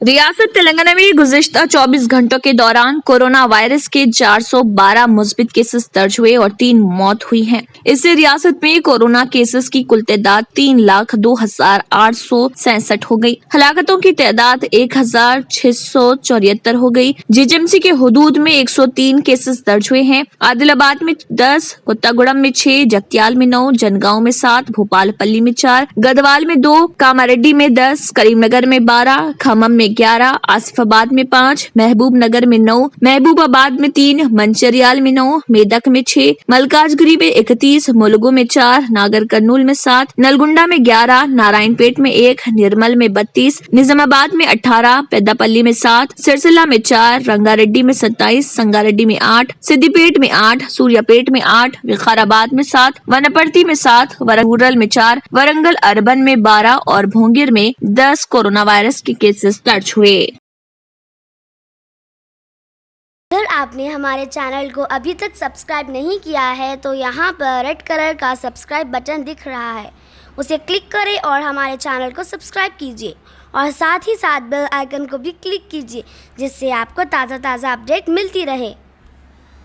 रियासत तेलंगाना में गुज़िश्ता 24 घंटों के दौरान कोरोना वायरस के 412 मुस्बित केसेस दर्ज हुए और 3 मौत हुई हैं। इससे रियासत में कोरोना केसेस की कुल तादाद 3,02,867 हो गई। हलाकतों की तादाद 1,674 हो गई। जीजेएमसी के हुदूद में 103 केसेस दर्ज हुए हैं। आदिलाबाद में 10, कोत्तागुड़म में 6, जगत्याल में 9, जनगांव में 7, भोपालपल्ली में 4, गदवाल में 2, कामारेड्डी में 10, करीमनगर में 12, खम्मम में 11, आसिफाबाद में 5, महबूबनगर में 9, महबूबाबाद में 3, मंचिरियाल में 9, मेदक में 6, मलकाजगिरी में 31, मुलुगु में 4, नागर कर्नूल में 7, नलगुंडा में 11, नारायणपेट में 1, निर्मल में 32, निजामाबाद में 18, पेद्दापल्ली में 7, सिरसिल्ला में 4, रंगारेड्डी में 27, संगारेड्डी में 8, सिद्दीपेट में 8, सूर्यापेट में 8, विकाराबाद में 7, वनपर्ती में 7, वरंगल में 4, वरंगल अर्बन में 12 और भोंगिर में 10 कोरोना वायरस के केसेस दर्ज हुए। अगर आपने हमारे चैनल को अभी तक सब्सक्राइब नहीं किया है तो यहाँ पर रेड कलर का सब्सक्राइब बटन दिख रहा है, उसे क्लिक करें और हमारे चैनल को सब्सक्राइब कीजिए और साथ ही साथ बेल आइकन को भी क्लिक कीजिए, जिससे आपको ताज़ा अपडेट मिलती रहे।